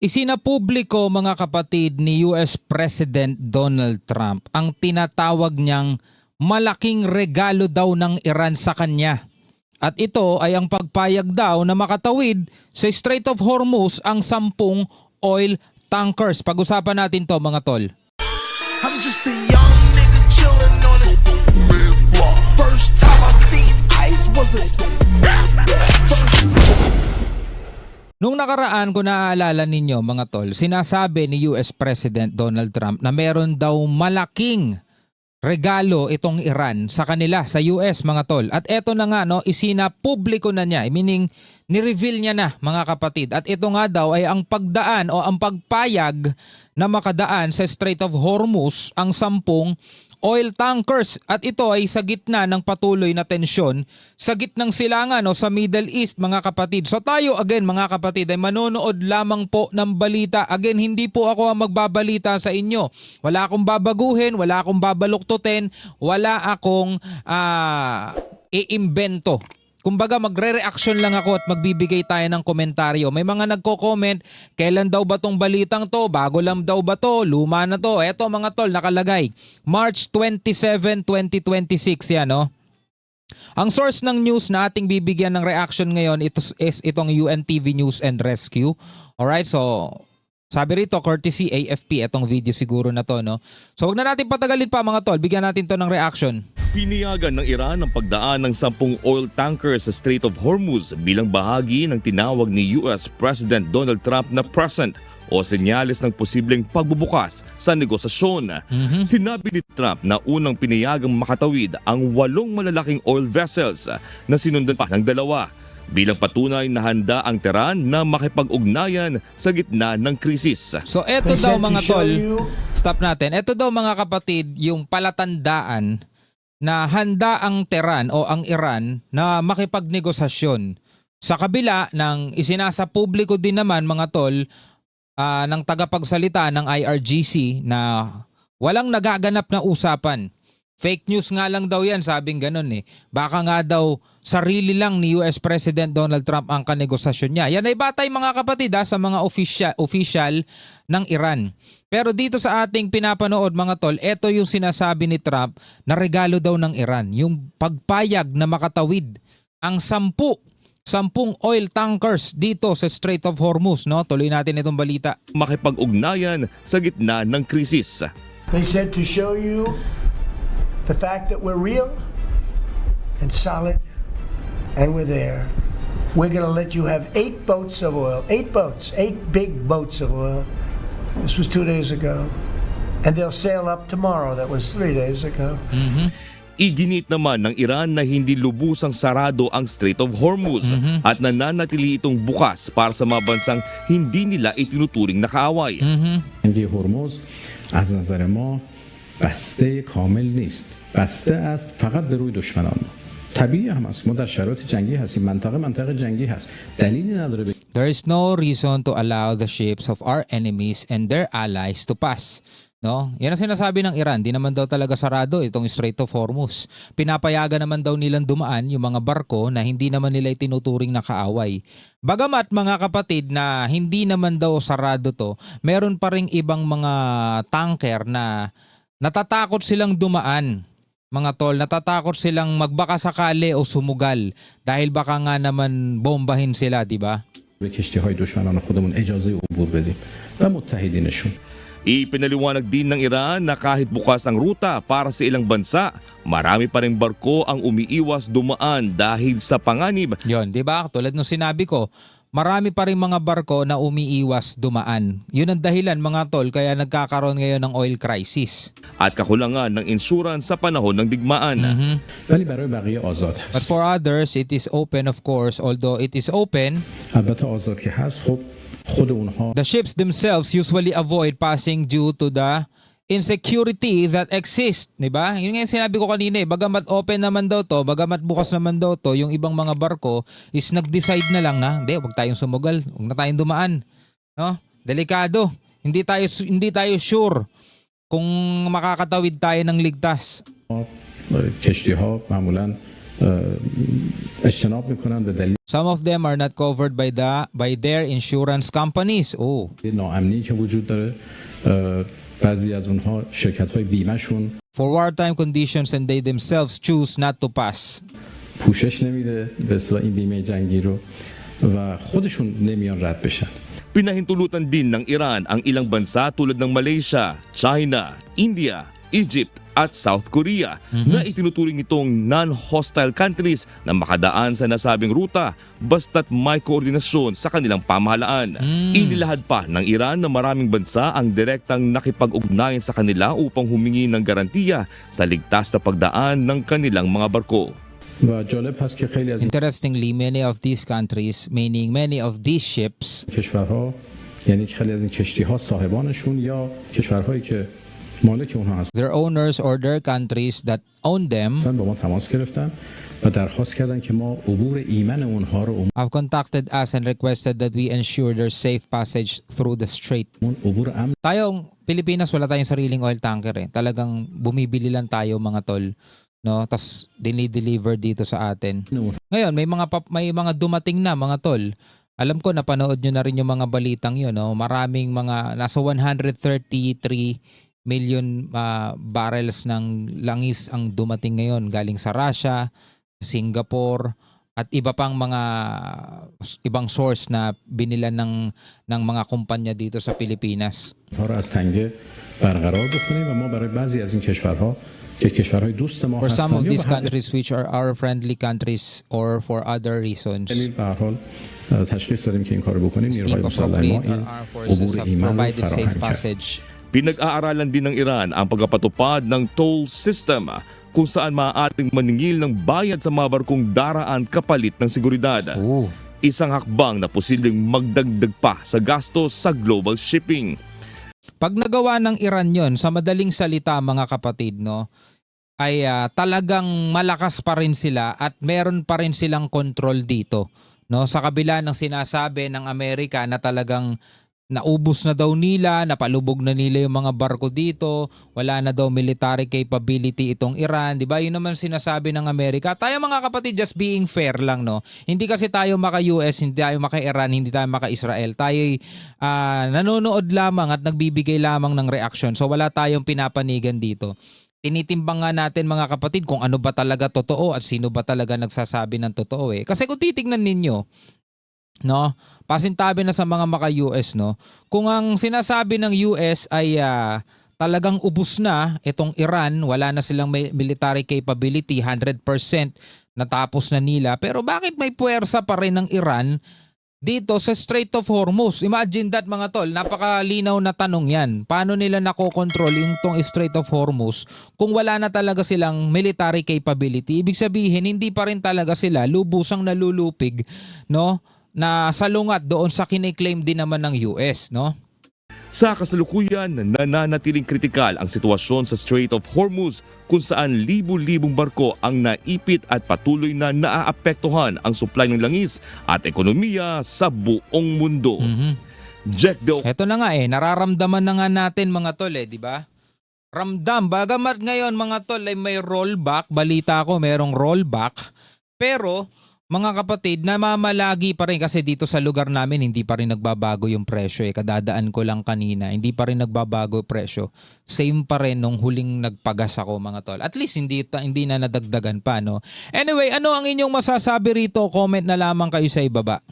Isinapubliko mga kapatid ni US President Donald Trump ang tinatawag niyang malaking regalo daw ng Iran sa kanya. At ito ay ang pagpayag daw na makatawid sa Strait of Hormuz ang 10 oil tankers. Pag-usapan natin to mga tol. I'm just a young nigga chillin' on it. First time I seen ice was a Nung nakaraan, kung naaalala ninyo mga tol, sinasabi ni US President Donald Trump na meron daw malaking regalo itong Iran sa kanila, sa US mga tol. At eto na nga, no, isinapubliko na niya, meaning ni-reveal niya na mga kapatid. At ito nga daw ay ang pagdaan o ang pagpayag na makadaan sa Strait of Hormuz ang 10 oil tankers. At ito ay sa gitna ng patuloy na tensyon sa gitnang silangan o sa Middle East mga kapatid. So tayo again mga kapatid ay manonood lamang po ng balita. Again, hindi po ako ang magbabalita sa inyo. Wala akong babaguhin, wala akong babaluktutin, wala akong iimbento. Kumbaga magre-reaction lang ako at magbibigay tayo ng komentaryo. May mga nagko-comment, kailan daw ba tong balitang to? Bago lang daw ba to? Luma na to? Eto mga tol, nakalagay. March 27, 2026 yan, no? Ang source ng news na ating bibigyan ng reaction ngayon is itong UNTV News and Rescue. Alright, so sabi rito, courtesy AFP, itong video siguro na to, no? So wag na natin patagalin pa mga tol, bigyan natin to ng reaction. Piniyagan ng Iran ang pagdaan ng 10 oil tankers sa Strait of Hormuz bilang bahagi ng tinawag ni US President Donald Trump na present o senyales ng posibleng pagbubukas sa negosasyon. Sinabi ni Trump na unang pinayagang makatawid ang 8 malalaking oil vessels na sinundan pa ng 2 bilang patunay na handa ang Tehran na makipag-ugnayan sa gitna ng krisis. So eto daw mga tol, stop natin. Eto daw mga kapatid yung palatandaan na handa ang Tehran o ang Iran na makipagnegosasyon. Sa kabila ng isinasa publiko din naman mga tol ng tagapagsalita ng IRGC na walang nagaganap na usapan. Fake news nga lang daw yan, sabing ganun eh. Baka nga daw sarili lang ni US President Donald Trump ang kanegosasyon niya. Yan ay batay mga kapatid sa mga official ng Iran. Pero dito sa ating pinapanood mga tol, ito yung sinasabi ni Trump na regalo daw ng Iran. Yung pagpayag na makatawid ang 10 oil tankers dito sa Strait of Hormuz. No? Tuloy natin itong balita. Makipag-ugnayan sa gitna ng krisis. They said to show you the fact that we're real and solid and we're there. We're going to let you have 8 boats of oil, 8 boats, 8 big boats of oil. This was 2 days ago. And they'll sail up tomorrow. That was 3 days ago. Iginit naman ng Iran na hindi lubusang sarado ang Strait of Hormuz at nananatili itong bukas para sa mga bansang hindi nila itinuturing na kaaway. جنگ هرمز از نظر ما بسته کامل نیست. بسته است فقط به روی دشمنان. طبیعی هم است. ما در شرایط جنگی هستیم. منطقه جنگی هست. دلیلی نداره There is no reason to allow the ships of our enemies and their allies to pass. No? Yan ang sinasabi ng Iran. Di naman daw talaga sarado itong Strait of Hormuz. Pinapayagan naman daw nilang dumaan yung mga barko na hindi naman nila itinuturing na kaaway. Bagamat mga kapatid na hindi naman daw sarado to, meron pa ring ibang mga tanker na natatakot silang dumaan. Mga tol, natatakot silang magbaka sakali o sumugal dahil baka nga naman bombahin sila, di ba? به کشتی‌های دشمنان خودمون اجازه عبور بدیم و متحدینشون. Ipinaliwanag din ng Iran na kahit bukas ang ruta para sa ilang bansa, marami pa rin barko ang umiiwas dumaan dahil sa panganib. Yon, di ba? Tulad ng sinabi ko, marami pa rin mga barko na umiiwas dumaan. Yun ang dahilan mga tol kaya nagkakaroon ngayon ng oil crisis. At kakulangan ng insurance sa panahon ng digmaan. ولی برای بقیه آزاد But هست. for others, it is open of course. Although it is open, البته آزاد که هست خب خود اونها the ships themselves usually avoid passing due to the insecurity that exists, di ba? Yun nga yung sinabi ko kanina eh, bagamat open naman daw to, bagamat bukas naman daw to, yung ibang mga barko is nag-decide na lang na, hindi, wag tayong sumugal, wag na tayong dumaan. No? Delikado. Hindi tayo sure kung makakatawid tayo ng ligtas. کشتی‌ها معمولاً اجتناب میکنن به دلیل Some of them are not covered by their insurance companies. Oh. ناامنی که وجود داره. بعضی از اونها شرکت های بیمهشون For wartime conditions and they themselves choose not to pass. پوشش نمیده به اصطلاح این بیمه جنگی رو و خودشون نمیان رد بشن. Pinahintulutan din ng Iran ang ilang bansa tulad ng Malaysia, China, India, Egypt at South Korea na itinuturing itong non-hostile countries na makadaan sa nasabing ruta basta't may koordinasyon sa kanilang pamahalaan. Inilahad pa ng Iran na maraming bansa ang direktang nakipag-ugnayan sa kanila upang humingi ng garantiya sa ligtas na pagdaan ng kanilang mga barko. و جالب هست که خیلی از این Interestingly, many of these countries, meaning many of these ships, کشورها یعنی خیلی از این کشتی ها صاحبانشون یا کشورهایی که مالک اونها هستن their owners or their countries that own them با ما تماس گرفتن و درخواست کردن که ما عبور ایمن اونها رو have contacted us and requested that we ensure their safe passage through the strait. عبور امن Tayong Pilipinas, wala tayong sariling oil tanker eh. Talagang bumibili lang tayo mga tol, no? Tas dinideliver dito sa atin. Ngayon, may mga dumating na mga tol. Alam ko napanood nyo na rin yung mga balitang yun, no? Maraming mga nasa 133 million barrels ng langis ang dumating ngayon galing sa Russia, Singapore at iba pang mga ibang source na binilan ng mga kumpanya dito sa Pilipinas. ها رو از تنگه برقرار بکنیم و ما برای بعضی از این کشورها که کشورهای دوست ما For some of هستن یا these به هر countries which are our friendly countries or for other reasons, دلیل به هر حال تشخیص دادیم که این کارو بکنیم it's نیروهای deemed مسلح ما appropriate این our armed forces عبور have ایمن رو provided safe فراهم کرد. passage. Pinag-aaralan din ng Iran ang pagpapatupad ng toll system kung saan maaaring maningil ng bayad sa mga barkong daraan kapalit ng seguridad. Ooh. Isang hakbang na posibleng magdagdag pa sa gastos sa global shipping. Pag nagawa ng Iran yon, sa madaling salita mga kapatid, no, ay talagang malakas pa rin sila at meron pa rin silang control dito. No, sa kabila ng sinasabi ng Amerika na talagang naubos na daw nila, napalubog na nila yung mga barko dito, wala na daw military capability itong Iran, 'di ba? Yun naman sinasabi ng Amerika. Tayo mga kapatid, just being fair lang, no. Hindi kasi tayo maka-US, hindi tayo maka-Iran, hindi tayo maka-Israel. Tayo nanonood lamang at nagbibigay lamang ng reaction. So wala tayong pinapanigan dito. Tinitimbang nga natin mga kapatid kung ano ba talaga totoo at sino ba talaga nagsasabi ng totoo eh. Kasi kung titignan ninyo, no, pasintabi na sa mga maka-US, no, kung ang sinasabi ng US ay talagang ubos na itong Iran, wala na silang military capability, 100% natapos na nila, pero bakit may puwersa pa rin ng Iran dito sa Strait of Hormuz? Imagine that mga tol, napakalinaw na tanong yan. Paano nila nakokontrol yung tong Strait of Hormuz kung wala na talaga silang military capability? Ibig sabihin, hindi pa rin talaga sila lubusang nalulupig, no, na salungat doon sa kiniklaim din naman ng US, no? Sa kasalukuyan, nananatiling kritikal ang sitwasyon sa Strait of Hormuz kung saan libu-libong barko ang naipit at patuloy na naaapektuhan ang supply ng langis at ekonomiya sa buong mundo. Jack Del Eto na nga nararamdaman na nga natin mga tol di ba? Ramdam, bagamat ngayon mga tol ay may rollback, balita ko merong rollback, pero mga kapatid, namamalagi pa rin kasi dito sa lugar namin hindi pa rin nagbabago yung presyo Kadadaan ko lang kanina, hindi pa rin nagbabago yung presyo. Same pa rin nung huling nagpagas ako mga tol. At least hindi na nadagdagan pa, no? Anyway, ano ang inyong masasabi rito? Comment na lamang kayo sa ibaba.